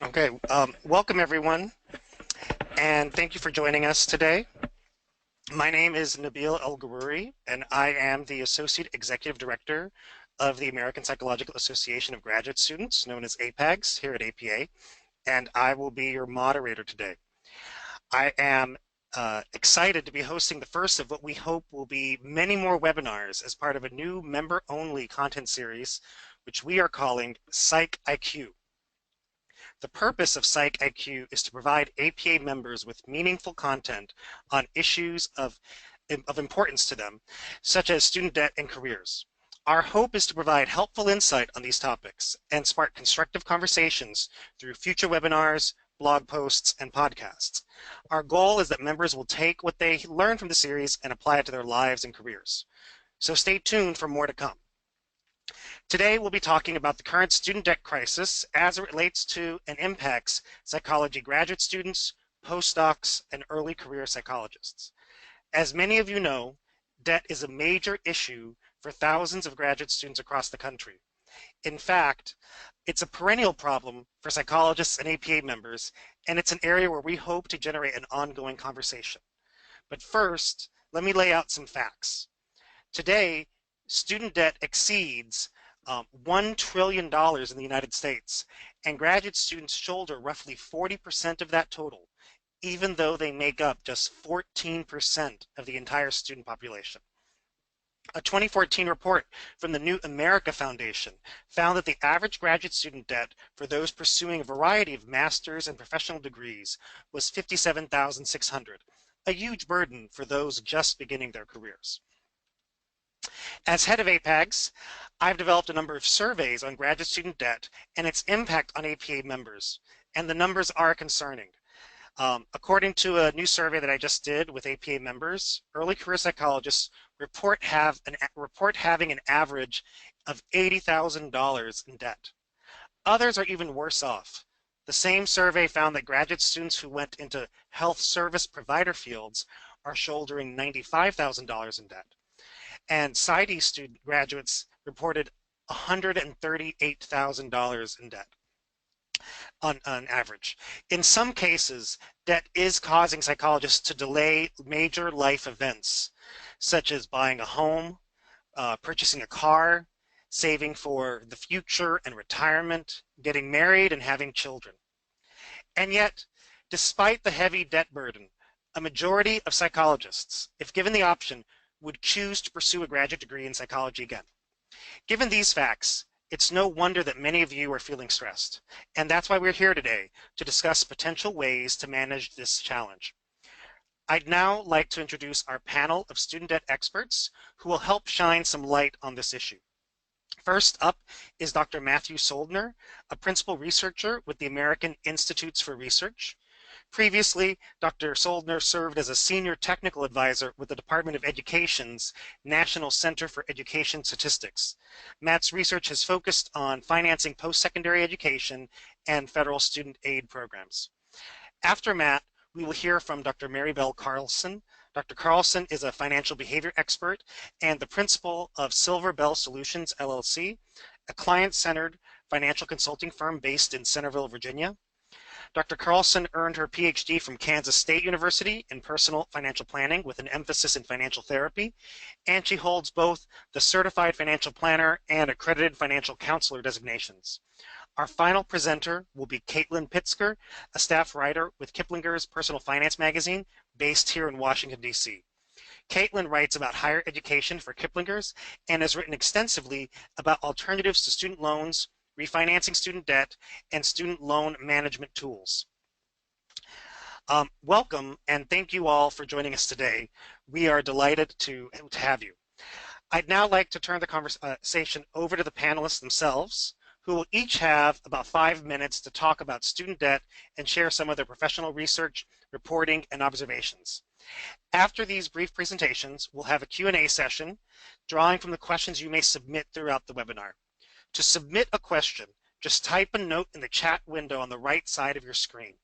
Okay, welcome everyone, and thank you for joining us today. My name is Nabil El Garouri, and I am the Associate Executive Director of the American Psychological Association of Graduate Students, known as APAGS, here at APA, and I will be your moderator today. I am excited to be hosting the first of what we hope will be many more webinars as part of a new member-only content series, which we are calling Psych IQ. The purpose of Psych IQ is to provide APA members with meaningful content on issues of importance to them, such as student debt and careers. Our hope is to provide helpful insight on these topics and spark constructive conversations through future webinars, blog posts, and podcasts. Our goal is that members will take what they learn from the series and apply it to their lives and careers. So stay tuned for more to come. Today, we'll be talking about the current student debt crisis as it relates to and impacts psychology graduate students, postdocs, and early career psychologists. As many of you know, debt is a major issue for thousands of graduate students across the country. In fact, it's a perennial problem for psychologists and APA members, and it's an area where we hope to generate an ongoing conversation. But first, let me lay out some facts. Today, student debt exceeds $1 trillion in the United States, and graduate students shoulder roughly 40% of that total, even though they make up just 14% of the entire student population. A 2014 report from the New America Foundation found that the average graduate student debt for those pursuing a variety of master's and professional degrees was $57,600, a huge burden for those just beginning their careers. As head of APAGS, I've developed a number of surveys on graduate student debt and its impact on APA members, and the numbers are concerning. According to a new survey that I just did with APA members, early career psychologists report having an average of $80,000 in debt. Others are even worse off. The same survey found that graduate students who went into health service provider fields are shouldering $95,000 in debt. And PsyD student graduates reported $138,000 in debt on average. In some cases, debt is causing psychologists to delay major life events, such as buying a home, purchasing a car, saving for the future and retirement, getting married, and having children. And yet, despite the heavy debt burden, a majority of psychologists, if given the option, would choose to pursue a graduate degree in psychology again. Given these facts, it's no wonder that many of you are feeling stressed, and that's why we're here today to discuss potential ways to manage this challenge. I'd now like to introduce our panel of student debt experts who will help shine some light on this issue. First up is Dr. Matthew Soldner, a principal researcher with the American Institutes for Research. Previously, Dr. Soldner served as a senior technical advisor with the Department of Education's National Center for Education Statistics. Matt's research has focused on financing post-secondary education and federal student aid programs. After Matt, we will hear from Dr. Maribel Carlson. Dr. Carlson is a financial behavior expert and the principal of Silver Bell Solutions, LLC, a client-centered financial consulting firm based in Centerville, Virginia. Dr. Carlson earned her PhD from Kansas State University in personal financial planning with an emphasis in financial therapy, and she holds both the Certified Financial Planner and Accredited Financial Counselor designations. Our final presenter will be Caitlin Pitzker, a staff writer with Kiplinger's Personal Finance magazine, based here in Washington, D.C. Caitlin writes about higher education for Kiplinger's and has written extensively about alternatives to student loans, refinancing student debt, and student loan management tools. Welcome, and thank you all for joining us today. We are delighted to have you. I'd now like to turn the conversation over to the panelists themselves, who will each have about 5 minutes to talk about student debt and share some of their professional research, reporting, and observations. After these brief presentations, we'll have a Q&A session, drawing from the questions you may submit throughout the webinar. To submit a question, just type a note in the chat window on the right side of your screen.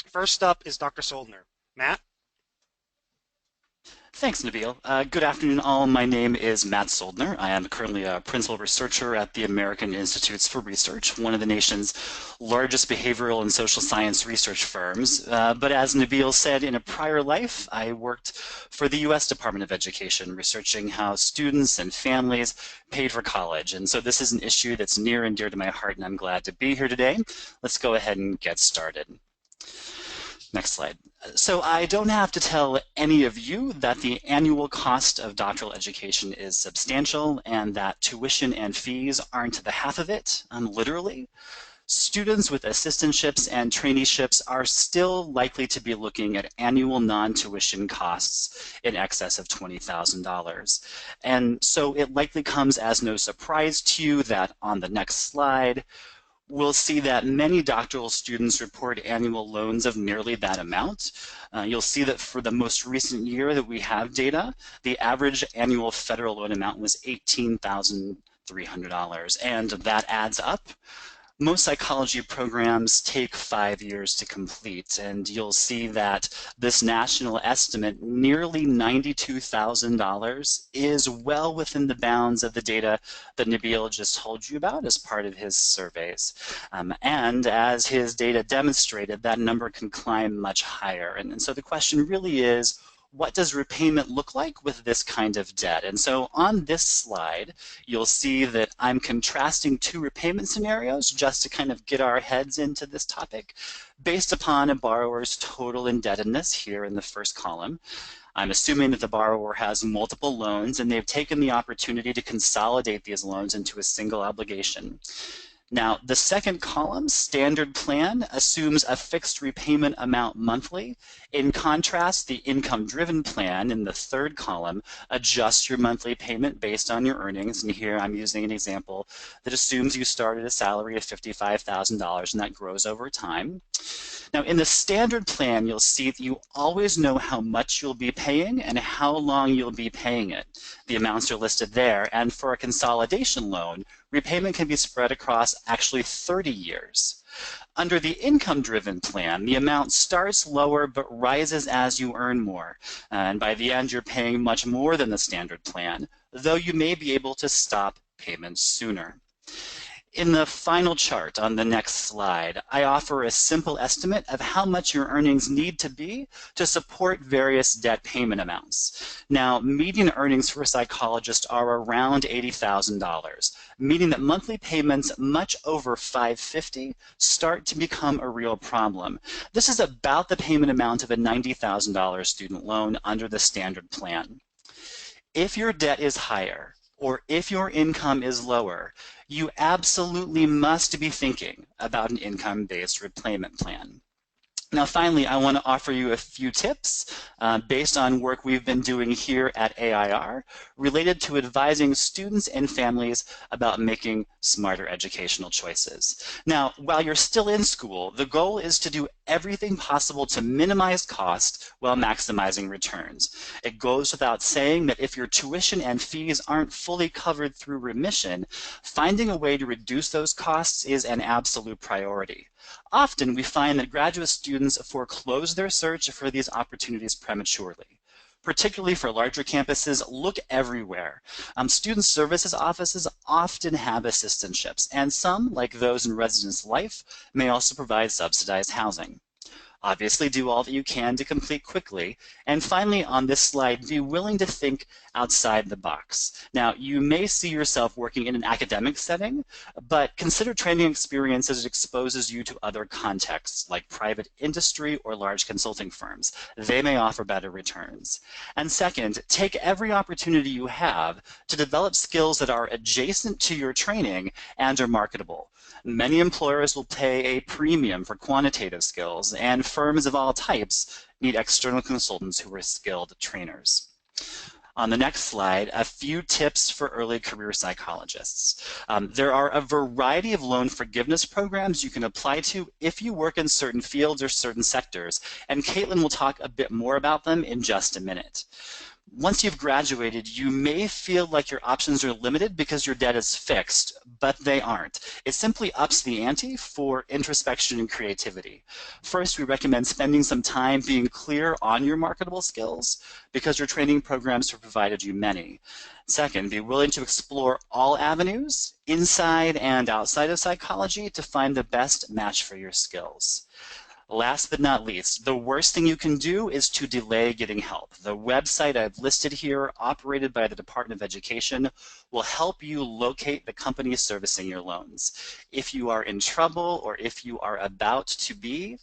First up is Dr. Soldner. Matt? Thanks, Nabil. Good afternoon, all. My name is Matt Soldner. I am currently a principal researcher at the American Institutes for Research, one of the nation's largest behavioral and social science research firms. But as Nabil said, in a prior life, I worked for the U.S. Department of Education, researching how students and families paid for college. And so this is an issue that's near and dear to my heart, and I'm glad to be here today. Let's go ahead and get started. Next slide. So I don't have to tell any of you that the annual cost of doctoral education is substantial and that tuition and fees aren't the half of it, literally. Students with assistantships and traineeships are still likely to be looking at annual non-tuition costs in excess of $20,000. And so it likely comes as no surprise to you that on the next slide, we'll see that many doctoral students report annual loans of nearly that amount. You'll see that for the most recent year that we have data, the average annual federal loan amount was $18,300, and that adds up. Most psychology programs take 5 years to complete, and you'll see that this national estimate, nearly $92,000, is well within the bounds of the data that Nabil just told you about as part of his surveys. And as his data demonstrated, that number can climb much higher. And so the question really is, what does repayment look like with this kind of debt? And so on this slide, you'll see that I'm contrasting two repayment scenarios just to kind of get our heads into this topic based upon a borrower's total indebtedness here in the first column. I'm assuming that the borrower has multiple loans and they've taken the opportunity to consolidate these loans into a single obligation. Now, the second column, standard plan, assumes a fixed repayment amount monthly. In contrast, the income-driven plan in the third column adjusts your monthly payment based on your earnings. And here I'm using an example that assumes you start at a salary of $55,000 and that grows over time. Now, in the standard plan, you'll see that you always know how much you'll be paying and how long you'll be paying it. The amounts are listed there. And for a consolidation loan, repayment can be spread across actually 30 years. Under the income-driven plan, the amount starts lower but rises as you earn more. And by the end, you're paying much more than the standard plan, though you may be able to stop payments sooner. In the final chart on the next slide, I offer a simple estimate of how much your earnings need to be to support various debt payment amounts. Now, median earnings for a psychologist are around $80,000, meaning that monthly payments much over $550 start to become a real problem. This is about the payment amount of a $90,000 student loan under the standard plan. If your debt is higher, or if your income is lower, you absolutely must be thinking about an income-based repayment plan. Now, finally, I want to offer you a few tips based on work we've been doing here at AIR related to advising students and families about making smarter educational choices. Now, while you're still in school, the goal is to do everything possible to minimize cost while maximizing returns. It goes without saying that if your tuition and fees aren't fully covered through remission, finding a way to reduce those costs is an absolute priority. Often we find that graduate students foreclose their search for these opportunities prematurely. Particularly for larger campuses, look everywhere. Student services offices often have assistantships, and some, like those in residence life, may also provide subsidized housing. Obviously, do all that you can to complete quickly. And finally, on this slide, be willing to think outside the box. Now, you may see yourself working in an academic setting, but consider training experience as it exposes you to other contexts, like private industry or large consulting firms. They may offer better returns. And second, take every opportunity you have to develop skills that are adjacent to your training and are marketable. Many employers will pay a premium for quantitative skills, and firms of all types need external consultants who are skilled trainers. On the next slide, a few tips for early career psychologists. There are a variety of loan forgiveness programs you can apply to if you work in certain fields or certain sectors, and Caitlin will talk a bit more about them in just a minute. Once you've graduated, you may feel like your options are limited because your debt is fixed, but they aren't. It simply ups the ante for introspection and creativity. First, we recommend spending some time being clear on your marketable skills because your training programs have provided you many. Second, be willing to explore all avenues, inside and outside of psychology, to find the best match for your skills. Last but not least, the worst thing you can do is to delay getting help. The website I've listed here, operated by the Department of Education, will help you locate the company servicing your loans. If you are in trouble or if you are about to be,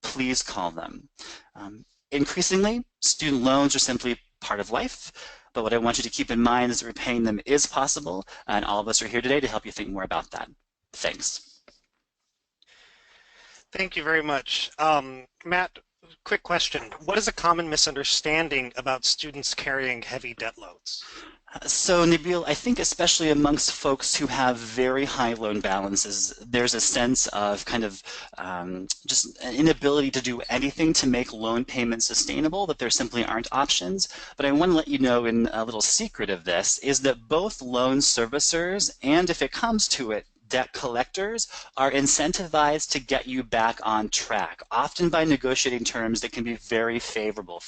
please call them. Increasingly, student loans are simply part of life, but what I want you to keep in mind is that repaying them is possible, and all of us are here today to help you think more about that. Thanks. Thank you very much. Matt, quick question. What is a common misunderstanding about students carrying heavy debt loads? So, Nabil, I think especially amongst folks who have very high loan balances, there's a sense of kind of just an inability to do anything to make loan payments sustainable, that there simply aren't options. But I want to let you know, in a little secret of this, is that both loan servicers and, if it comes to it, debt collectors are incentivized to get you back on track, often by negotiating terms that can be very favorable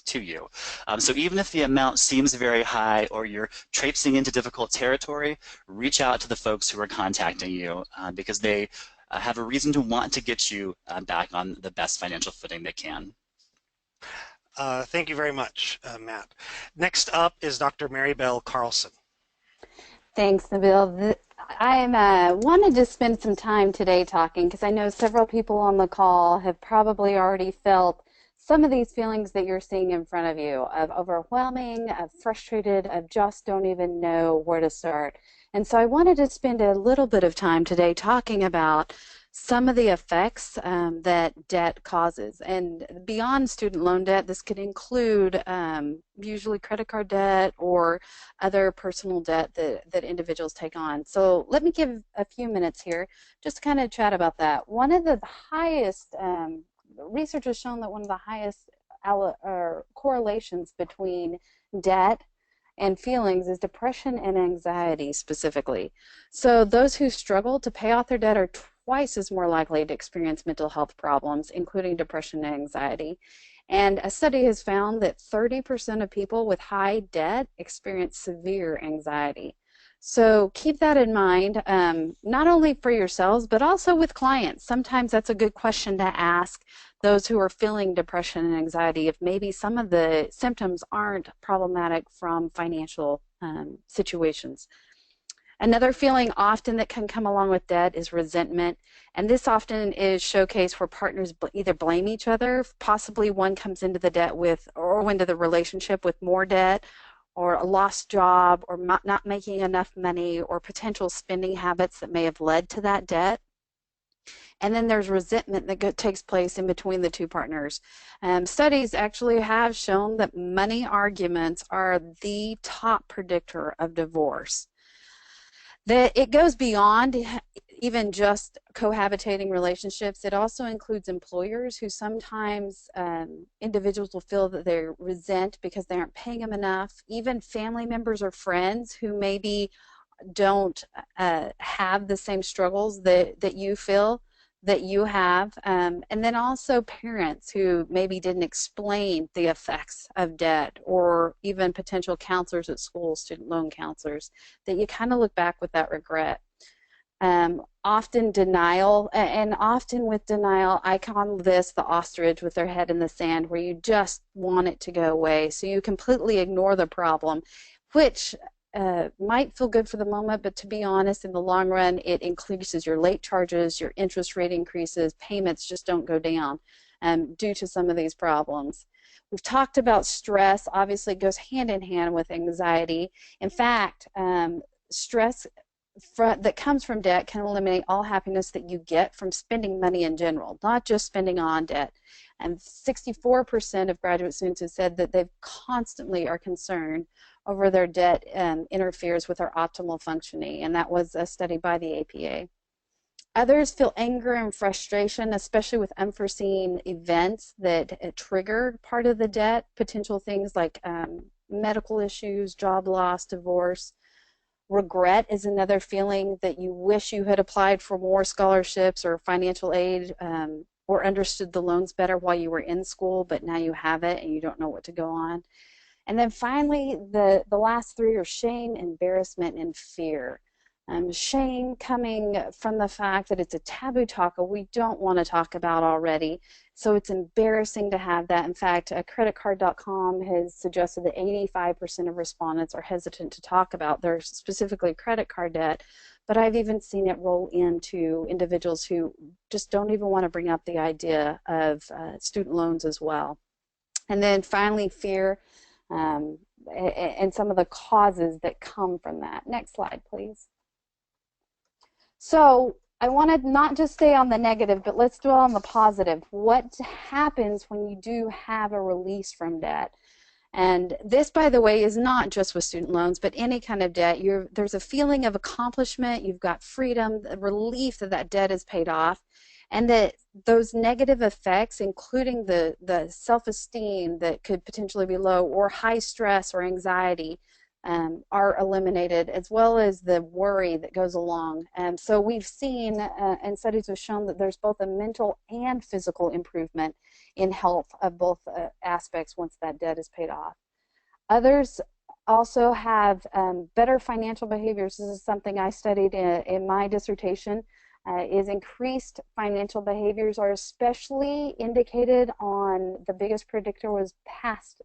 to you. So even if the amount seems very high or you're traipsing into difficult territory, reach out to the folks who are contacting you because they have a reason to want to get you back on the best financial footing they can. Thank you very much, Matt. Next up is Dr. Maribel Carlson. Thanks, Nabil. I wanted to spend some time today talking because I know several people on the call have probably already felt some of these feelings that you're seeing in front of you of overwhelming, of frustrated, of just don't even know where to start. And so I wanted to spend a little bit of time today talking about some of the effects that debt causes. And beyond student loan debt, this could include usually credit card debt or other personal debt that individuals take on. So let me give a few minutes here just to kind of chat about that. One of the highest, research has shown that one of the highest correlations between debt and feelings is depression and anxiety specifically. So those who struggle to pay off their debt are twice as more likely to experience mental health problems, including depression and anxiety. And a study has found that 30% of people with high debt experience severe anxiety. So keep that in mind, not only for yourselves, but also with clients. Sometimes that's a good question to ask those who are feeling depression and anxiety, if maybe some of the symptoms aren't problematic from financial situations. Another feeling often that can come along with debt is resentment, and this often is showcased where partners either blame each other, possibly one comes into the debt with, or into the relationship with more debt, or a lost job, or not making enough money, or potential spending habits that may have led to that debt. And then there's resentment that takes place in between the two partners. Studies actually have shown that money arguments are the top predictor of divorce. It goes beyond even just cohabitating relationships. It also includes employers who sometimes individuals will feel that they resent because they aren't paying them enough. Even family members or friends who maybe don't have the same struggles that you feel that you have, and then also parents who maybe didn't explain the effects of debt, or even potential counselors at school, student loan counselors, that you kind of look back with that regret. Often denial, and often with denial, I call this the ostrich with their head in the sand, where you just want it to go away, so you completely ignore the problem, which might feel good for the moment, but to be honest, in the long run, it increases your late charges, your interest rate increases, payments just don't go down due to some of these problems. We've talked about stress. Obviously, it goes hand in hand with anxiety. In fact, stress that comes from debt can eliminate all happiness that you get from spending money in general, not just spending on debt. And 64% of graduate students have said that they constantly are concerned over their debt interferes with their optimal functioning, and that was a study by the APA. Others feel anger and frustration, especially with unforeseen events that trigger part of the debt, potential things like medical issues, job loss, divorce. Regret is another feeling that you wish you had applied for more scholarships or financial aid, or understood the loans better while you were in school, but now you have it and you don't know what to go on. And then finally, the last three are shame, embarrassment, and fear. Shame coming from the fact that it's a taboo topic we don't want to talk about already. So it's embarrassing to have that. In fact, creditcard.com has suggested that 85% of respondents are hesitant to talk about their specifically credit card debt. But I've even seen it roll into individuals who just don't even want to bring up the idea of student loans as well. And then finally, fear. And some of the causes that come from that. Next slide, please. So I want to not just stay on the negative, but let's dwell on the positive. What happens when you do have a release from debt? And this, by the way, is not just with student loans, but any kind of debt. There's a feeling of accomplishment. You've got freedom, the relief that that debt is paid off. And that those negative effects, including the self-esteem that could potentially be low, or high stress or anxiety, are eliminated, as well as the worry that goes along. And so we've seen, and studies have shown, that there's both a mental and physical improvement in health of both aspects once that debt is paid off. Others also have better financial behaviors. This is something I studied in my dissertation. Is increased financial behaviors are especially indicated on, the biggest predictor was past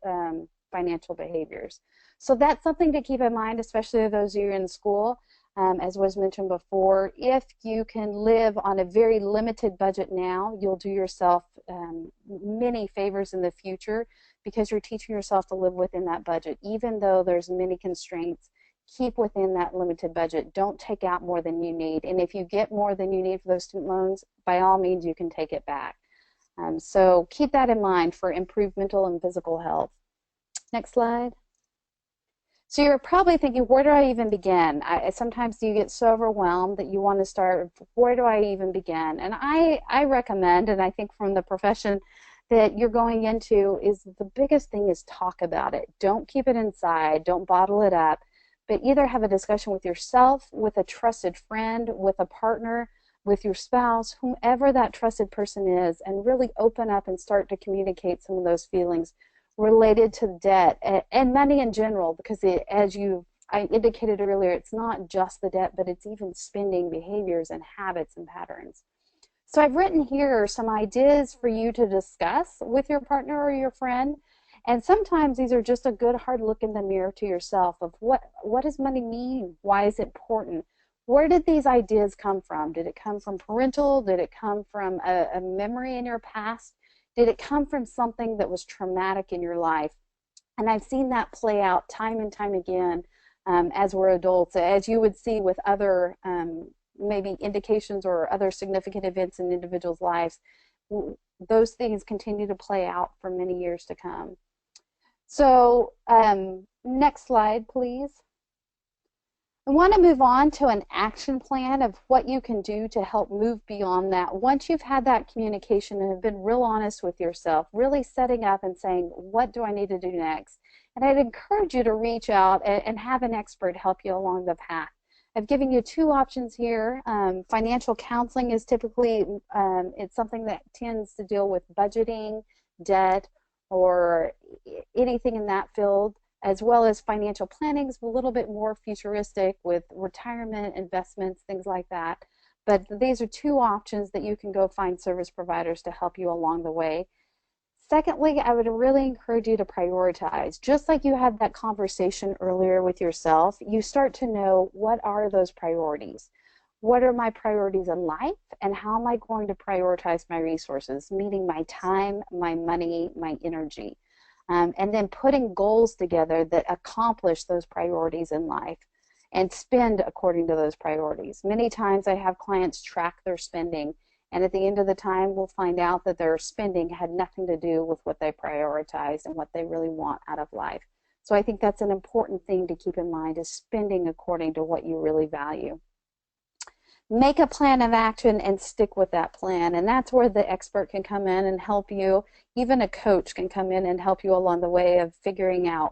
financial behaviors. So that's something to keep in mind, especially those of you in school. As was mentioned before, if you can live on a very limited budget now, you'll do yourself many favors in the future, because you're teaching yourself to live within that budget. Even though there's many constraints, keep within that limited budget. Don't take out more than you need. And if you get more than you need for those student loans, by all means, you can take it back. So keep that in mind for improved mental and physical health. Next slide. So you're probably thinking, where do I even begin? Sometimes you get so overwhelmed that you want to start, where do I even begin? And I recommend, and I think from the profession that you're going into, is the biggest thing is talk about it. Don't keep it inside. Don't bottle it up. But either have a discussion with yourself, with a trusted friend, with a partner, with your spouse, whomever that trusted person is, and really open up and start to communicate some of those feelings related to debt and money in general, because I indicated earlier, it's not just the debt, but it's even spending behaviors and habits and patterns. So I've written here some ideas for you to discuss with your partner or your friend. And sometimes these are just a good hard look in the mirror to yourself of what does money mean? Why is it important? Where did these ideas come from? Did it come from parental? Did it come from a memory in your past? Did it come from something that was traumatic in your life? And I've seen that play out time and time again as we're adults, as you would see with other maybe indications or other significant events in individuals' lives. Those things continue to play out for many years to come. So next slide, please. I want to move on to an action plan of what you can do to help move beyond that. Once you've had that communication and have been real honest with yourself, really setting up and saying, what do I need to do next? And I'd encourage you to reach out and have an expert help you along the path. I've given you two options here. Financial counseling is typically, it's something that tends to deal with budgeting, debt, or anything in that field, as well as financial planning is a little bit more futuristic with retirement, investments, things like that. But these are two options that you can go find service providers to help you along the way. Secondly, I would really encourage you to prioritize. Just like you had that conversation earlier with yourself, you start to know, what are those priorities? What are my priorities in life, and how am I going to prioritize my resources, meaning my time, my money, my energy? And then putting goals together that accomplish those priorities in life and spend according to those priorities. Many times I have clients track their spending, and at the end of the time we'll find out that their spending had nothing to do with what they prioritized and what they really want out of life. So I think that's an important thing to keep in mind, is spending according to what you really value. Make a plan of action and stick with that plan, and that's where the expert can come in and help you. Even a coach can come in and help you along the way of figuring out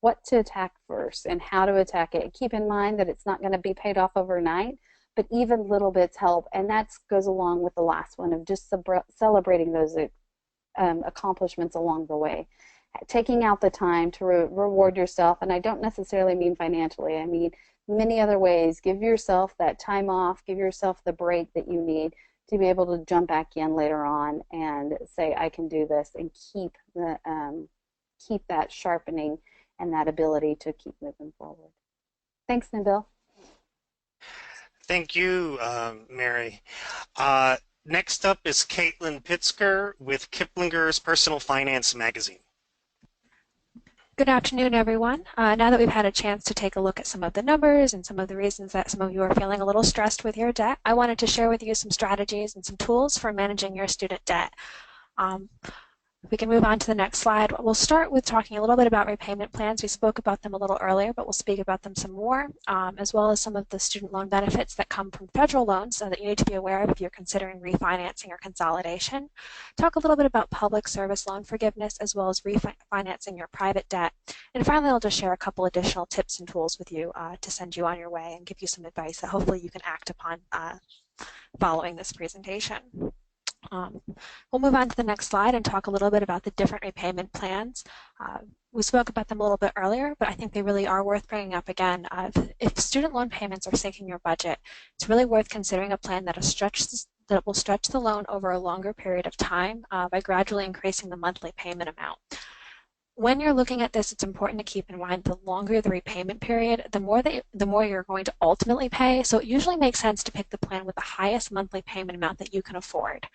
what to attack first and how to attack it. Keep in mind that it's not going to be paid off overnight, but even little bits help, and that goes along with the last one of just celebrating those accomplishments along the way. Taking out the time to reward yourself, and I don't necessarily mean financially, I mean many other ways. Give yourself that time off, give yourself the break that you need to be able to jump back in later on and say, I can do this, and keep that sharpening and that ability to keep moving forward. Thanks, Nabil. Thank you, Mary. Next up is Caitlin Pitzker with Kiplinger's Personal Finance Magazine. Good afternoon, everyone. Now that we've had a chance to take a look at some of the numbers and some of the reasons that some of you are feeling a little stressed with your debt, I wanted to share with you some strategies and some tools for managing your student debt. We can move on to the next slide. We'll start with talking a little bit about repayment plans. We spoke about them a little earlier, but we'll speak about them some more, as well as some of the student loan benefits that come from federal loans that you need to be aware of if you're considering refinancing or consolidation. Talk a little bit about public service loan forgiveness, as well as refinancing your private debt. And finally, I'll just share a couple additional tips and tools with you to send you on your way and give you some advice that hopefully you can act upon following this presentation. We'll move on to the next slide and talk a little bit about the different repayment plans. We spoke about them a little bit earlier, but I think they really are worth bringing up again. If student loan payments are sinking your budget, it's really worth considering a plan that will stretch the loan over a longer period of time by gradually increasing the monthly payment amount. When you're looking at this, it's important to keep in mind the longer the repayment period, the more you're going to ultimately pay. So it usually makes sense to pick the plan with the highest monthly payment amount that you can afford.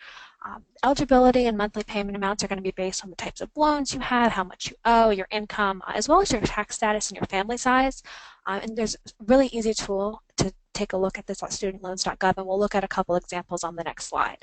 Eligibility and monthly payment amounts are going to be based on the types of loans you have, how much you owe, your income, as well as your tax status and your family size. And there's a really easy tool to take a look at this on studentloans.gov, and we'll look at a couple examples on the next slide.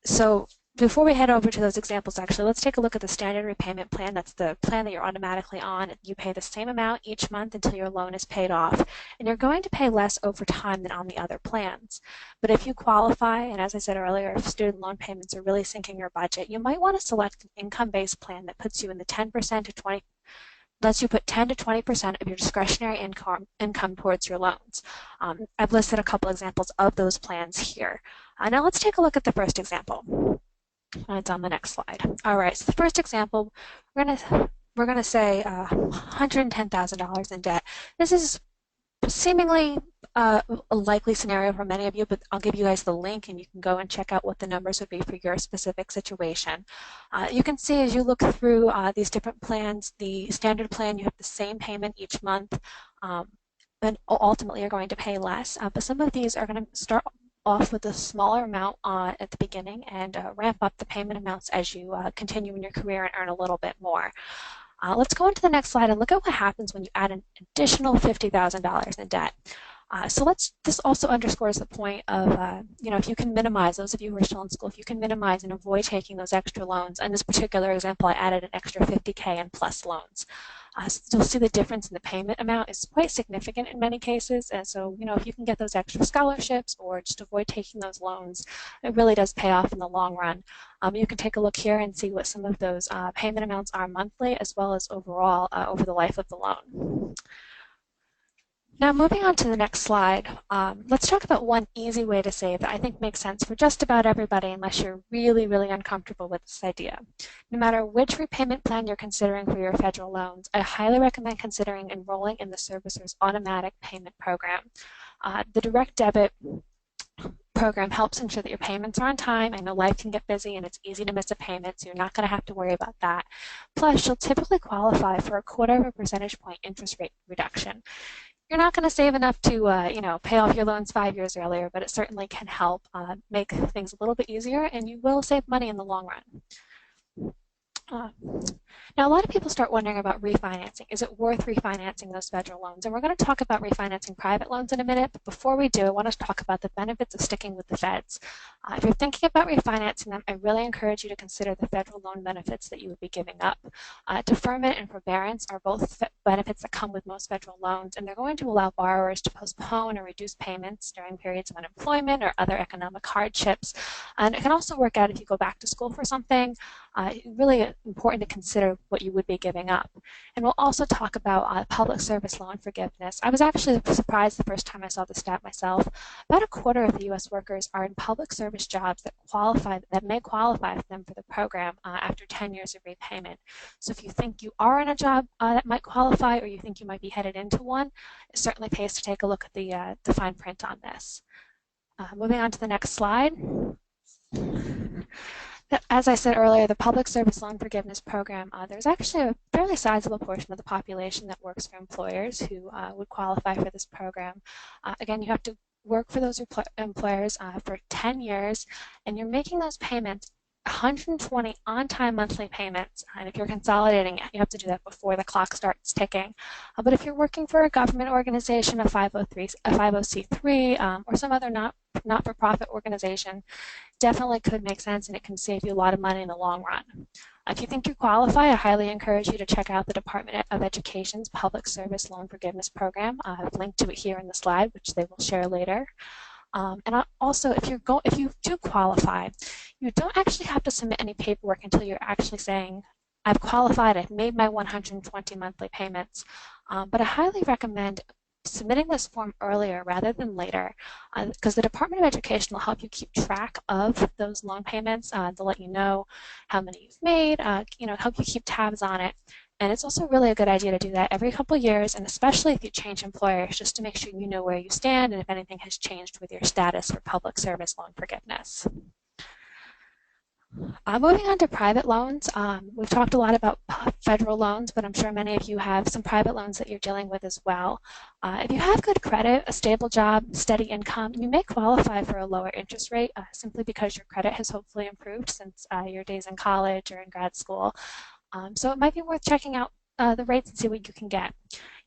So before we head over to those examples, actually, let's take a look at the standard repayment plan. That's the plan that you're automatically on. You pay the same amount each month until your loan is paid off, and you're going to pay less over time than on the other plans. But if you qualify, and as I said earlier, if student loan payments are really sinking your budget, you might want to select an income-based plan that puts you in the 10% to 20%, lets you put 10 to 20% of your discretionary income towards your loans. I've listed a couple examples of those plans here. Now let's take a look at the first example. It's on the next slide. All right, so the first example, we're gonna say $110,000 in debt. This is seemingly a likely scenario for many of you, but I'll give you guys the link and you can go and check out what the numbers would be for your specific situation. You can see as you look through these different plans, the standard plan, you have the same payment each month, and ultimately you're going to pay less. But some of these are going to start off with a smaller amount at the beginning and ramp up the payment amounts as you continue in your career and earn a little bit more. Let's go into the next slide and look at what happens when you add an additional $50,000 in debt. This also underscores the point of, if you can minimize, those of you who are still in school, if you can minimize and avoid taking those extra loans. In this particular example, I added an extra $50K in plus loans. So you'll see the difference in the payment amount is quite significant in many cases. And so, if you can get those extra scholarships or just avoid taking those loans, it really does pay off in the long run. You can take a look here and see what some of those payment amounts are monthly as well as overall over the life of the loan. Now moving on to the next slide, let's talk about one easy way to save that I think makes sense for just about everybody unless you're really, really uncomfortable with this idea. No matter which repayment plan you're considering for your federal loans, I highly recommend considering enrolling in the servicer's automatic payment program. The direct debit program helps ensure that your payments are on time. I know life can get busy and it's easy to miss a payment, so you're not going to have to worry about that. Plus, you'll typically qualify for a 1/4 percentage point interest rate reduction. You're not going to save enough to, pay off your loans 5 years earlier, but it certainly can help make things a little bit easier, and you will save money in the long run. Now, a lot of people start wondering about refinancing. Is it worth refinancing those federal loans? And we're going to talk about refinancing private loans in a minute, but before we do, I want to talk about the benefits of sticking with the feds. If you're thinking about refinancing them, I really encourage you to consider the federal loan benefits that you would be giving up. Deferment and forbearance are both benefits that come with most federal loans, and they're going to allow borrowers to postpone or reduce payments during periods of unemployment or other economic hardships. And it can also work out if you go back to school for something. Really important to consider consider what you would be giving up. And we'll also talk about public service loan forgiveness. I was actually surprised the first time I saw the stat myself. About a quarter of the U.S. workers are in public service jobs that may qualify them for the program after 10 years of repayment. So if you think you are in a job that might qualify, or you think you might be headed into one, it certainly pays to take a look at the fine print on this. Moving on to the next slide. As I said earlier, the Public Service Loan Forgiveness Program, there's actually a fairly sizable portion of the population that works for employers who would qualify for this program. Again, you have to work for those employers for 10 years, and you're making those payments 120 on-time monthly payments, and if you're consolidating it, you have to do that before the clock starts ticking. But if you're working for a government organization, a 50C3, or some other not-for-profit organization, definitely could make sense, and it can save you a lot of money in the long run. If you think you qualify, I highly encourage you to check out the Department of Education's Public Service Loan Forgiveness Program. I've linked to it here in the slide, which they will share later. And also, if you do qualify, you don't actually have to submit any paperwork until you're actually saying, I've qualified, I've made my 120 monthly payments. But I highly recommend submitting this form earlier rather than later, because the Department of Education will help you keep track of those loan payments. They'll let you know how many you've made, help you keep tabs on it. And it's also really a good idea to do that every couple of years, and especially if you change employers, just to make sure you know where you stand and if anything has changed with your status for public service loan forgiveness. Moving on to private loans, we've talked a lot about federal loans, but I'm sure many of you have some private loans that you're dealing with as well. If you have good credit, a stable job, steady income, you may qualify for a lower interest rate simply because your credit has hopefully improved since your days in college or in grad school. So it might be worth checking out the rates and see what you can get.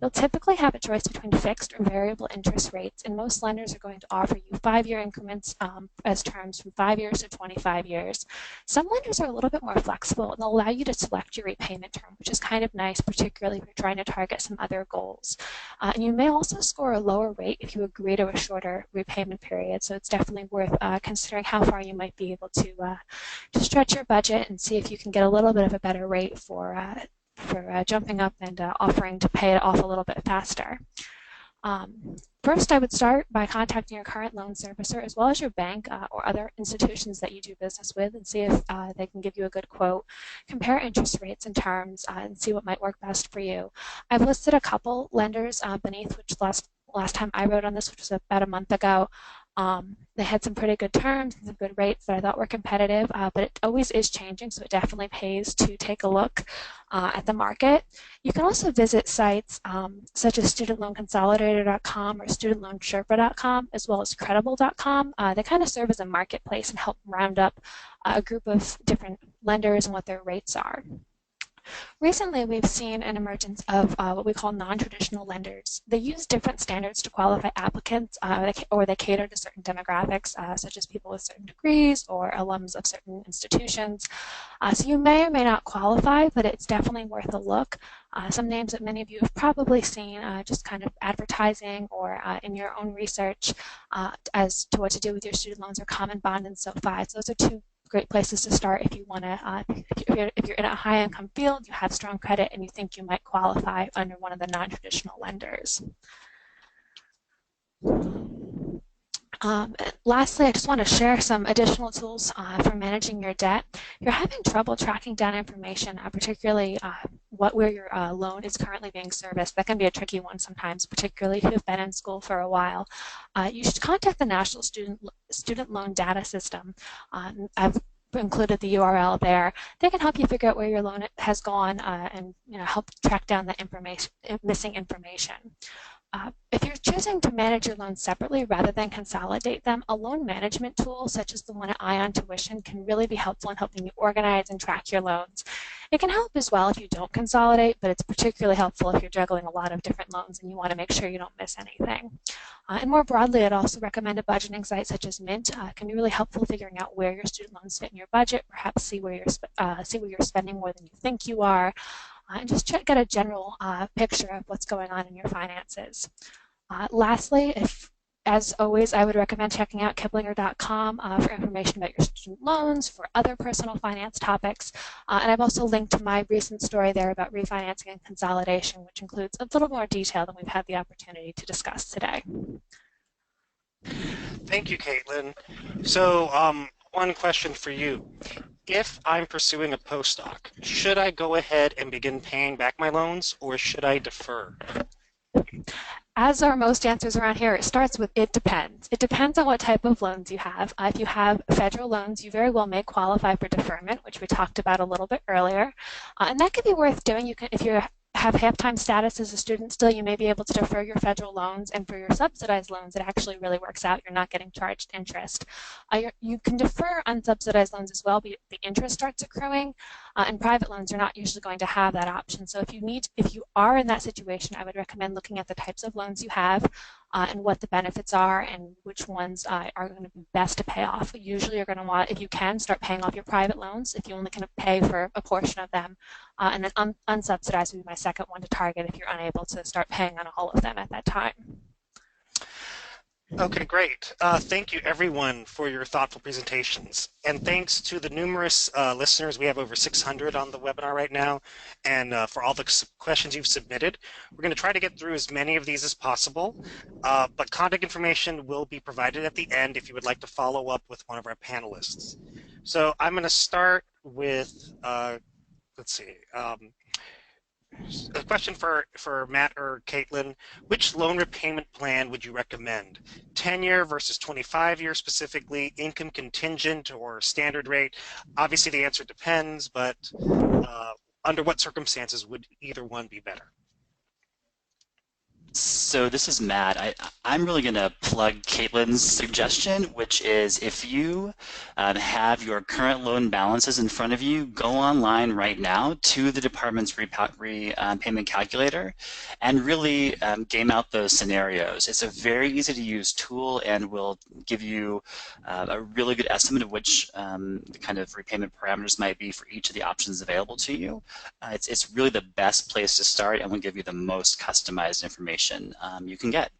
You'll typically have a choice between fixed or variable interest rates, and most lenders are going to offer you 5-year increments as terms from 5 years to 25 years. Some lenders are a little bit more flexible, and they'll allow you to select your repayment term, which is kind of nice, particularly if you're trying to target some other goals. And you may also score a lower rate if you agree to a shorter repayment period, so it's definitely worth considering how far you might be able to stretch your budget and see if you can get a little bit of a better rate for jumping up and offering to pay it off a little bit faster. First, I would start by contacting your current loan servicer as well as your bank or other institutions that you do business with, and see if they can give you a good quote. Compare interest rates and terms and see what might work best for you. I've listed a couple lenders beneath, which last time I wrote on this, which was about a month ago. They had some pretty good terms and some good rates that I thought were competitive, but it always is changing, so it definitely pays to take a look at the market. You can also visit sites such as studentloanconsolidator.com or studentloansherpa.com, as well as credible.com. They kind of serve as a marketplace and help round up a group of different lenders and what their rates are. Recently, we've seen an emergence of what we call non-traditional lenders. They use different standards to qualify applicants, or they cater to certain demographics, such as people with certain degrees or alums of certain institutions. So you may or may not qualify, but it's definitely worth a look. Some names that many of you have probably seen just kind of advertising or in your own research as to what to do with your student loans are Common Bond and SoFi. So those are two great places to start if you want to, if you're in a high-income field, you have strong credit, and you think you might qualify under one of the non-traditional lenders. Lastly, I just want to share some additional tools for managing your debt. If you're having trouble tracking down information, particularly where your loan is currently being serviced, that can be a tricky one sometimes, particularly if you've been in school for a while. You should contact the National Student Loan Data System. I've included the URL there. They can help you figure out where your loan has gone and help track down the missing information. If you're choosing to manage your loans separately rather than consolidate them, a loan management tool such as the one at Ion Tuition can really be helpful in helping you organize and track your loans. It can help as well if you don't consolidate, but it's particularly helpful if you're juggling a lot of different loans and you want to make sure you don't miss anything. And more broadly, I'd also recommend a budgeting site such as Mint. It can be really helpful figuring out where your student loans fit in your budget, perhaps see where you're spending more than you think you are, and just get a general picture of what's going on in your finances. Lastly, if as always, I would recommend checking out Kiplinger.com for information about your student loans, for other personal finance topics. And I've also linked to my recent story there about refinancing and consolidation, which includes a little more detail than we've had the opportunity to discuss today. Thank you, Caitlin. So, one question for you. If I'm pursuing a postdoc, should I go ahead and begin paying back my loans, or should I defer? As are most answers around here, it starts with it depends. It depends on what type of loans you have. If you have federal loans, you very well may qualify for deferment, which we talked about a little bit earlier. And that could be worth doing. You can, if you have half-time status as a student still, you may be able to defer your federal loans, and for your subsidized loans, it actually really works out. You're not getting charged interest. You can defer unsubsidized loans as well, but the interest starts accruing, and private loans are not usually going to have that option. So if you are in that situation, I would recommend looking at the types of loans you have and what the benefits are and which ones are going to be best to pay off. Usually you're going to want, if you can, start paying off your private loans if you only can pay for a portion of them. And then unsubsidized would be my second one to target if you're unable to start paying on all of them at that time. Okay, great. Thank you, everyone, for your thoughtful presentations. And thanks to the numerous listeners. We have over 600 on the webinar right now. And for all the questions you've submitted, we're going to try to get through as many of these as possible. But contact information will be provided at the end if you would like to follow up with one of our panelists. So I'm going to start with, let's see. A question for Matt or Caitlin. Which loan repayment plan would you recommend? 10-year versus 25-year specifically, income contingent or standard rate? Obviously the answer depends, but under what circumstances would either one be better? So this is Matt. I'm really going to plug Caitlin's suggestion, which is if you have your current loan balances in front of you, go online right now to the department's repayment calculator and really game out those scenarios. It's a very easy to use tool and will give you a really good estimate of which the kind of repayment parameters might be for each of the options available to you. It's really the best place to start and will give you the most customized information you can get.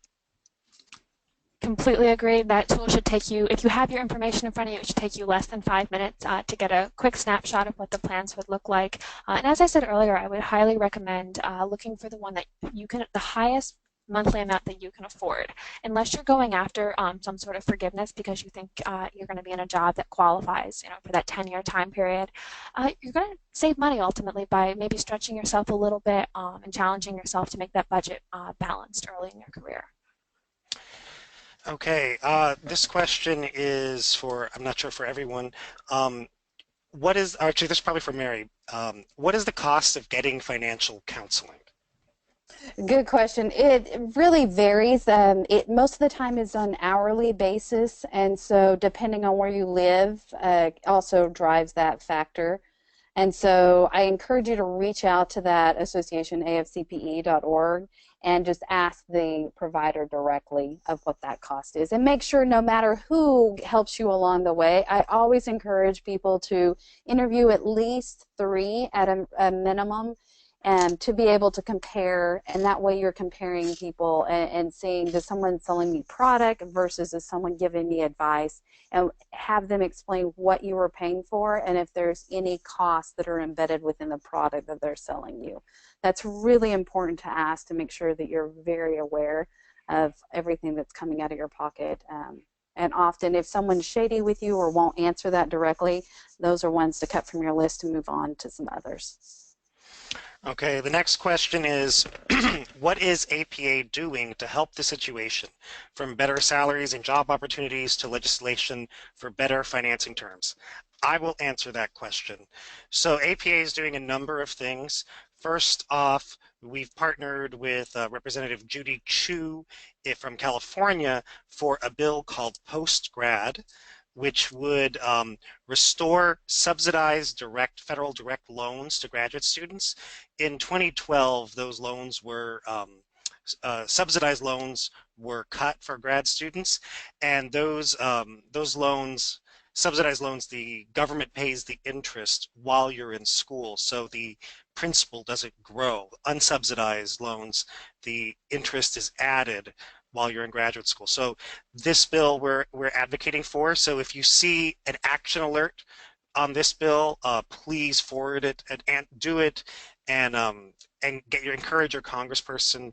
Completely agree. That tool should take you, if you have your information in front of you, it should take you less than 5 minutes to get a quick snapshot of what the plans would look like. And as I said earlier, I would highly recommend looking for the one that you can, the highest monthly amount that you can afford. Unless you're going after some sort of forgiveness because you think you're going to be in a job that qualifies, for that 10-year time period, you're going to save money ultimately by maybe stretching yourself a little bit and challenging yourself to make that budget balanced early in your career. Okay, this question is for, I'm not sure for everyone. What is, actually this is probably for Mary. What is the cost of getting financial counseling? Good question. It really varies. Most of the time is on an hourly basis, and so depending on where you live also drives that factor. And so I encourage you to reach out to that association, afcpe.org, and just ask the provider directly of what that cost is. And make sure no matter who helps you along the way, I always encourage people to interview at least 3 at a minimum, and to be able to compare, and that way you're comparing people and seeing, is someone selling me product versus is someone giving me advice, and have them explain what you were paying for and if there's any costs that are embedded within the product that they're selling you. That's really important to ask to make sure that you're very aware of everything that's coming out of your pocket. And often if someone's shady with you or won't answer that directly, those are ones to cut from your list and move on to some others. Okay, the next question is, what is APA doing to help the situation, from better salaries and job opportunities to legislation for better financing terms? I will answer that question. So APA is doing a number of things. First off, we've partnered with Representative Judy Chu from California for a bill called Post-Grad, which would restore subsidized federal direct loans to graduate students. In 2012, those loans were, subsidized loans were cut for grad students, and those loans, subsidized loans, the government pays the interest while you're in school, so the principal doesn't grow. Unsubsidized loans, the interest is added while you're in graduate school. So this bill we're advocating for. So if you see an action alert on this bill, please forward it and do it, and encourage your congressperson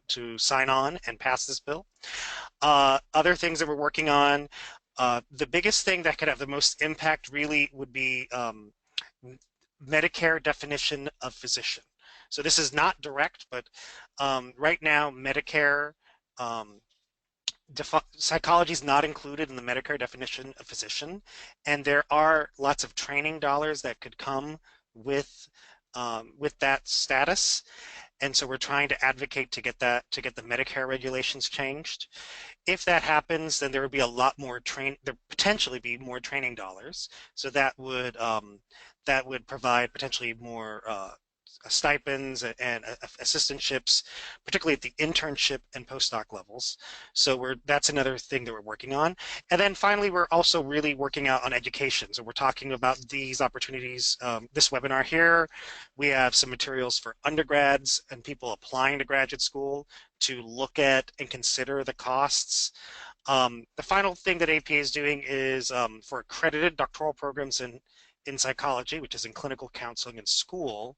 to sign on and pass this bill. Other things that we're working on, the biggest thing that could have the most impact really would be Medicare definition of physician. So this is not direct, but right now Medicare psychology is not included in the Medicare definition of physician, and there are lots of training dollars that could come with that status. And so we're trying to advocate to get the Medicare regulations changed. If that happens, then there would be a lot more there potentially be more training dollars. So that would provide potentially more stipends and assistantships, particularly at the internship and postdoc levels. So that's another thing that we're working on. And then finally, we're also really working out on education. So we're talking about these opportunities. This webinar here, we have some materials for undergrads and people applying to graduate school to look at and consider the costs. The final thing that APA is doing is for accredited doctoral programs in psychology, which is in clinical counseling in school.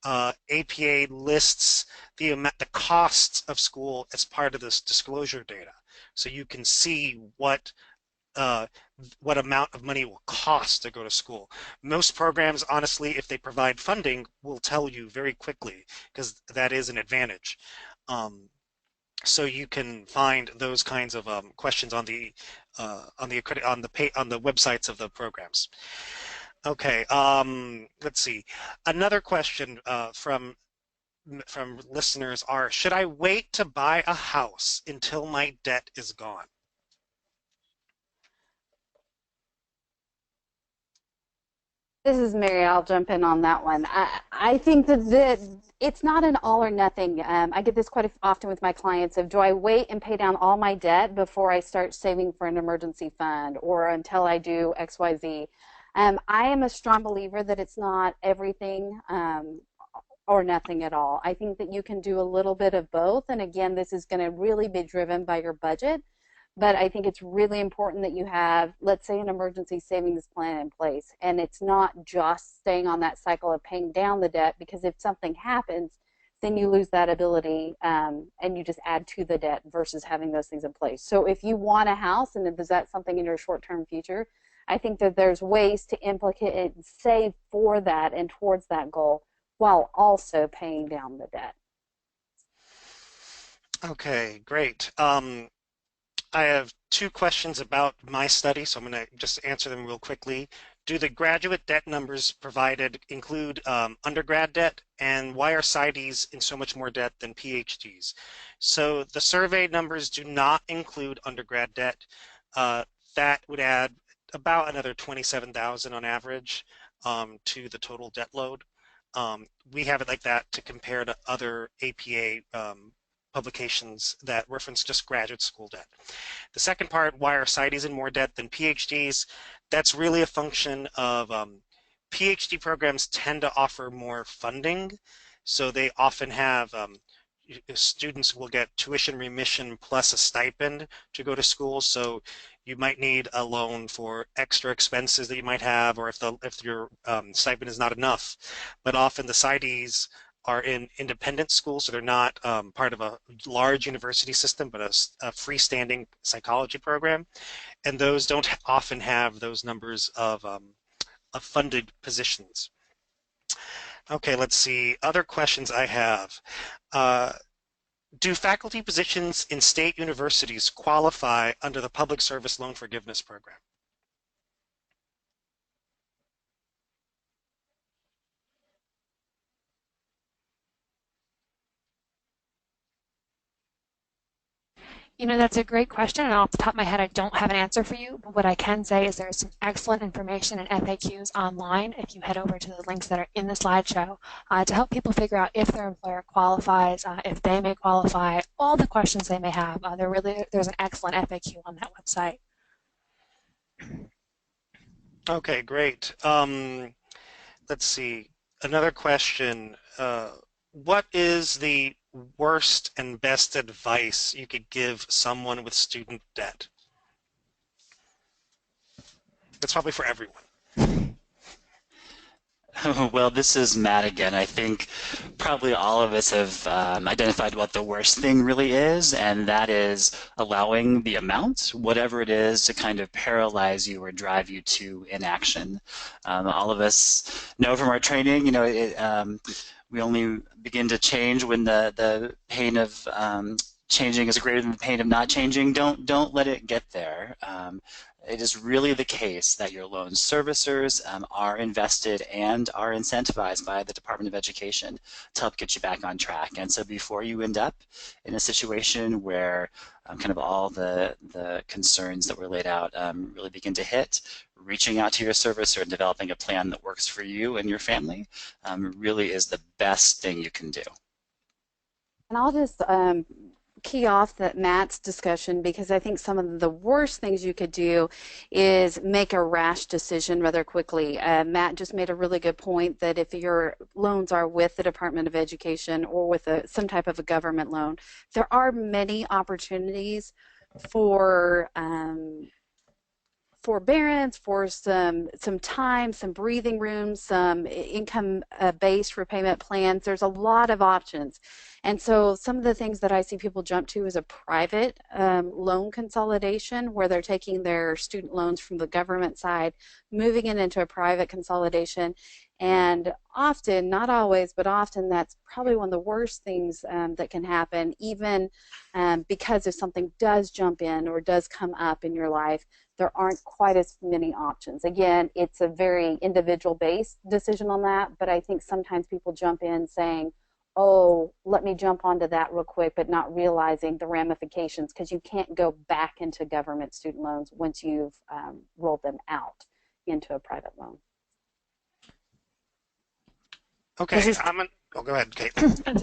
APA lists the costs of school as part of this disclosure data, so you can see what amount of money it will cost to go to school. Most programs, honestly, if they provide funding, will tell you very quickly, because that is an advantage. So you can find those kinds of questions on the websites of the programs. Okay, let's see. Another question from listeners are, should I wait to buy a house until my debt is gone? This is Mary. I'll jump in on that one. I think that it's not an all or nothing. I get this quite often with my clients of, do I wait and pay down all my debt before I start saving for an emergency fund, or until I do XYZ? I am a strong believer that it's not everything or nothing at all. I think that you can do a little bit of both. And again, this is going to really be driven by your budget. But I think it's really important that you have, let's say, an emergency savings plan in place. And it's not just staying on that cycle of paying down the debt, because if something happens, then you lose that ability and you just add to the debt versus having those things in place. So if you want a house, and is that something in your short-term future, I think that there's ways to implicate and save for that and towards that goal while also paying down the debt. Okay, great. I have two questions about my study, so I'm going to just answer them real quickly. Do the graduate debt numbers provided include undergrad debt, and why are PsyDs in so much more debt than PhDs? So the survey numbers do not include undergrad debt. That would add about another 27,000 on average to the total debt load. We have it like that to compare to other APA publications that reference just graduate school debt. The second part, why are PsyDs in more debt than PhDs? That's really a function of PhD programs tend to offer more funding, so they often have students will get tuition remission plus a stipend to go to school. So you might need a loan for extra expenses that you might have, or if your stipend is not enough. But often the PsyDs are in independent schools, so they're not part of a large university system, but a freestanding psychology program, and those don't often have those numbers of funded positions. Okay, let's see. Other questions I have. Do faculty positions in state universities qualify under the Public Service Loan Forgiveness Program? You know, that's a great question, and off the top of my head, I don't have an answer for you. But what I can say is there's some excellent information and FAQs online if you head over to the links that are in the slideshow to help people figure out if their employer qualifies, if they may qualify, all the questions they may have. There's an excellent FAQ on that website. Okay, great. Let's see. Another question. What is the worst and best advice you could give someone with student debt? That's probably for everyone. Well, this is Matt again. I think probably all of us have identified what the worst thing really is, and that is allowing the amount, whatever it is, to kind of paralyze you or drive you to inaction. All of us know from our training, we only begin to change when the pain of changing is greater than the pain of not changing. Don't let it get there. It is really the case that your loan servicers are invested and are incentivized by the Department of Education to help get you back on track. And so before you end up in a situation where kind of all the concerns that were laid out really begin to hit, reaching out to your servicer and developing a plan that works for you and your family really is the best thing you can do. And I'll just key off that Matt's discussion, because I think some of the worst things you could do is make a rash decision rather quickly. Matt just made a really good point that if your loans are with the Department of Education or with some type of a government loan, there are many opportunities for forbearance, for some time, some breathing room, some income-based repayment plans. There's a lot of options. And so some of the things that I see people jump to is a private loan consolidation, where they're taking their student loans from the government side, moving it into a private consolidation. And often, not always, but often, that's probably one of the worst things that can happen, even because if something does jump in or does come up in your life, there aren't quite as many options. Again, it's a very individual-based decision on that, but I think sometimes people jump in saying, oh, let me jump onto that real quick, but not realizing the ramifications, because you can't go back into government student loans once you've rolled them out into a private loan. Okay, go ahead, Kate.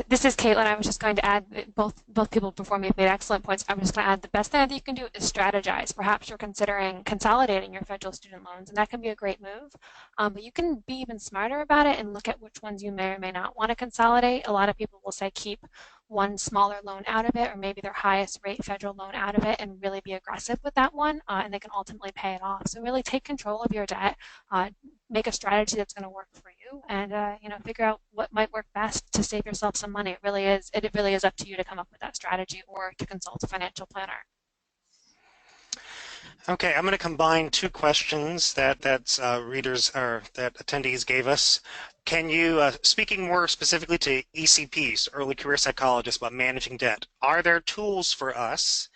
This is Caitlin. I was just going to add, both people before me have made excellent points. I'm just going to add the best thing that you can do is strategize. Perhaps you're considering consolidating your federal student loans, and that can be a great move. But you can be even smarter about it and look at which ones you may or may not want to consolidate. A lot of people will say keep one smaller loan out of it, or maybe their highest rate federal loan out of it, and really be aggressive with that one, and they can ultimately pay it off. So really take control of your debt, make a strategy that's going to work for you, and figure out what might work best to save yourself some money. It really is up to you to come up with that strategy or to consult a financial planner. Okay, I'm going to combine two questions that readers or that attendees gave us. Can you, speaking more specifically to ECPs, early career psychologists, about managing debt, are there tools for us,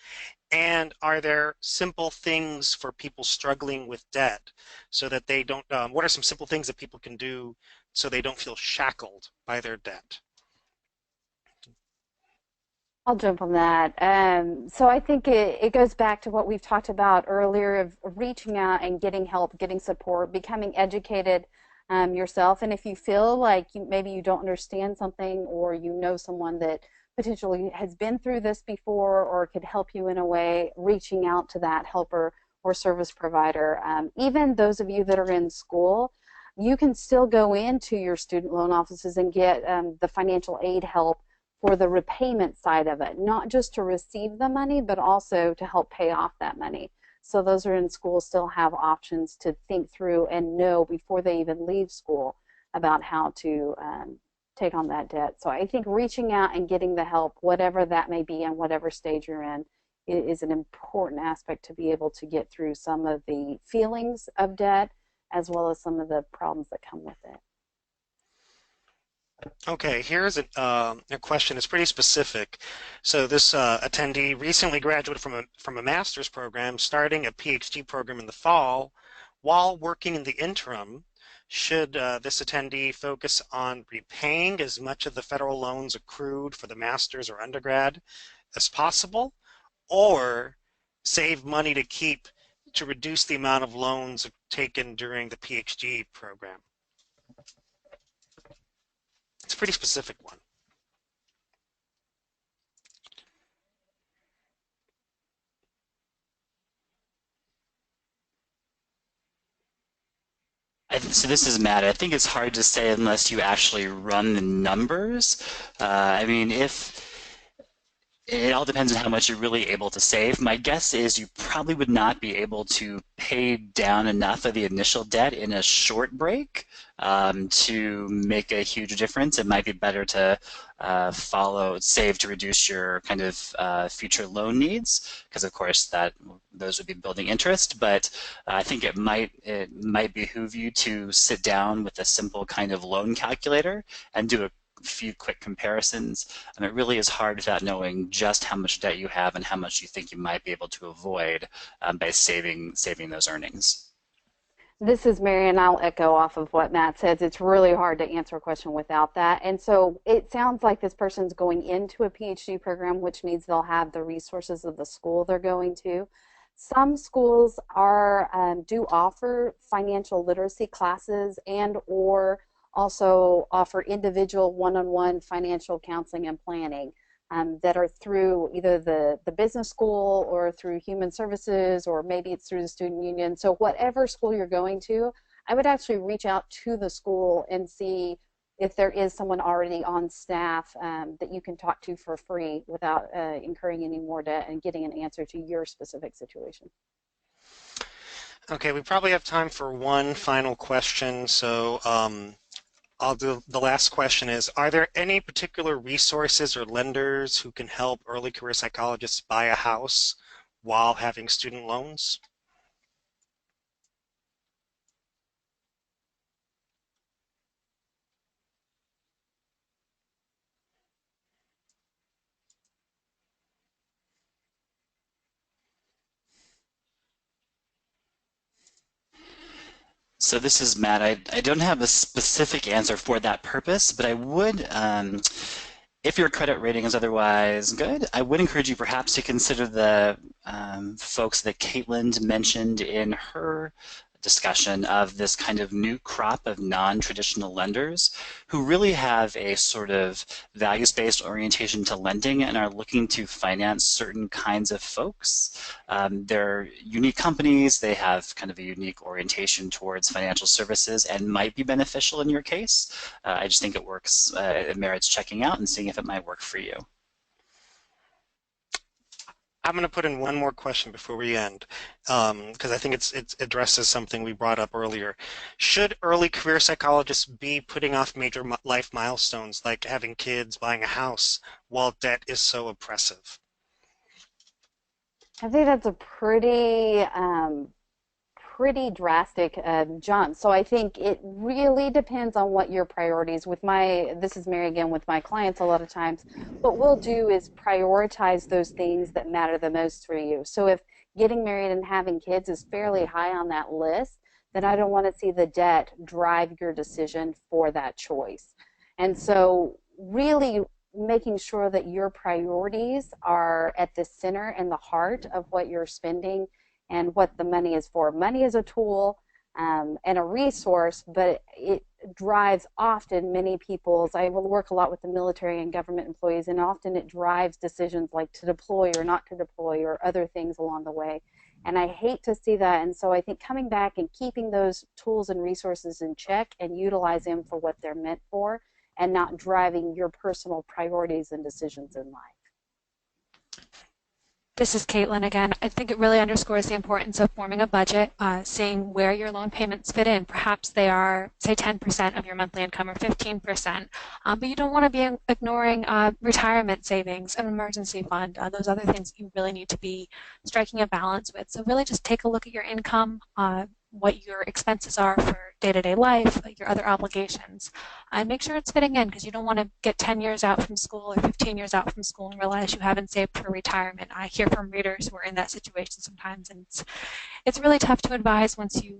and are there simple things for people struggling with debt so that they don't, what are some simple things that people can do so they don't feel shackled by their debt? I'll jump on that. So I think it goes back to what we've talked about earlier of reaching out and getting help, getting support, becoming educated yourself. And if you feel like maybe you don't understand something, or you know someone that potentially has been through this before or could help you in a way, reaching out to that helper or service provider. Even those of you that are in school, you can still go into your student loan offices and get the financial aid help for the repayment side of it, not just to receive the money, but also to help pay off that money. So those who are in school still have options to think through and know before they even leave school about how to take on that debt. So I think reaching out and getting the help, whatever that may be and whatever stage you're in, is an important aspect to be able to get through some of the feelings of debt as well as some of the problems that come with it. Okay, here's a question. It's pretty specific. So this attendee recently graduated from a master's program, starting a PhD program in the fall. While working in the interim, should this attendee focus on repaying as much of the federal loans accrued for the master's or undergrad as possible, or save money to reduce the amount of loans taken during the PhD program? It's a pretty specific one. So this is Matt. I think it's hard to say unless you actually run the numbers. I mean, if It all depends on how much you're really able to save. My guess is you probably would not be able to pay down enough of the initial debt in a short break to make a huge difference. It might be better to save to reduce your kind of future loan needs, because of course those would be building interest. But I think it might behoove you to sit down with a simple kind of loan calculator and do a few quick comparisons. And it really is hard without knowing just how much debt you have and how much you think you might be able to avoid by saving those earnings. This is Mary, and I'll echo off of what Matt says. It's really hard to answer a question without that. And so it sounds like this person's going into a PhD program, which means they'll have the resources of the school they're going to. Some schools do offer financial literacy classes and or also offer individual one-on-one financial counseling and planning that are through either the business school or through human services, or maybe it's through the student union. So whatever school you're going to, I would actually reach out to the school and see if there is someone already on staff that you can talk to for free without incurring any more debt and getting an answer to your specific situation. Okay, we probably have time for one final question. So I'll do the last question is, are there any particular resources or lenders who can help early career psychologists buy a house while having student loans? So this is Matt. I don't have a specific answer for that purpose, but I would, if your credit rating is otherwise good, I would encourage you perhaps to consider the folks that Caitlin mentioned in her discussion of this kind of new crop of non-traditional lenders who really have a sort of values-based orientation to lending and are looking to finance certain kinds of folks. They're unique companies, they have kind of a unique orientation towards financial services and might be beneficial in your case. I just think it merits checking out and seeing if it might work for you. I'm going to put in one more question before we end, because I think it addresses something we brought up earlier. Should early career psychologists be putting off major life milestones like having kids, buying a house, while debt is so oppressive? I think that's a pretty drastic jump. So I think it really depends on what your priorities. This is Mary again, with my clients a lot of times, what we'll do is prioritize those things that matter the most for you. So if getting married and having kids is fairly high on that list, then I don't want to see the debt drive your decision for that choice. And so really making sure that your priorities are at the center and the heart of what you're spending and what the money is for. Money is a tool and a resource, but it drives often many people's. I will work a lot with the military and government employees, and often it drives decisions like to deploy or not to deploy or other things along the way. And I hate to see that. And so I think coming back and keeping those tools and resources in check and utilize them for what they're meant for and not driving your personal priorities and decisions in life. This is Caitlin again. I think it really underscores the importance of forming a budget, seeing where your loan payments fit in. Perhaps they are, say, 10% of your monthly income or 15%, but you don't want to be ignoring retirement savings, an emergency fund, those other things you really need to be striking a balance with. So really just take a look at your income, what your expenses are for day-to-day life, your other obligations, and make sure it's fitting in, because you don't want to get 10 years out from school or 15 years out from school and realize you haven't saved for retirement. I hear from readers who are in that situation sometimes, and it's really tough to advise once you're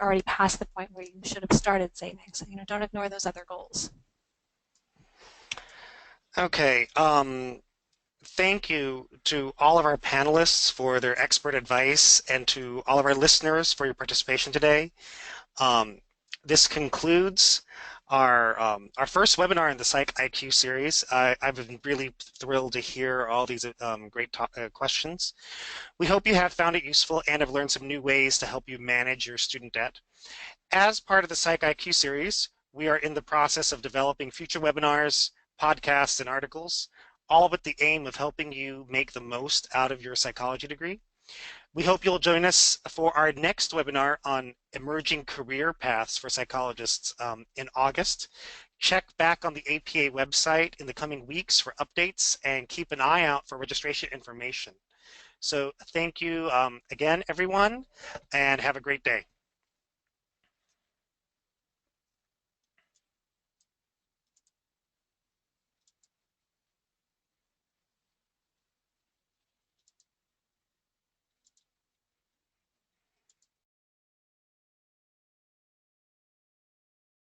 already past the point where you should have started saving. So don't ignore those other goals. Okay. Thank you to all of our panelists for their expert advice and to all of our listeners for your participation today. This concludes our first webinar in the Psych IQ series. I've been really thrilled to hear all these great questions. We hope you have found it useful and have learned some new ways to help you manage your student debt. As part of the Psych IQ series, we are in the process of developing future webinars, podcasts, and articles, all with the aim of helping you make the most out of your psychology degree. We hope you'll join us for our next webinar on emerging career paths for psychologists in August. Check back on the APA website in the coming weeks for updates and keep an eye out for registration information. So thank you again, everyone, and have a great day.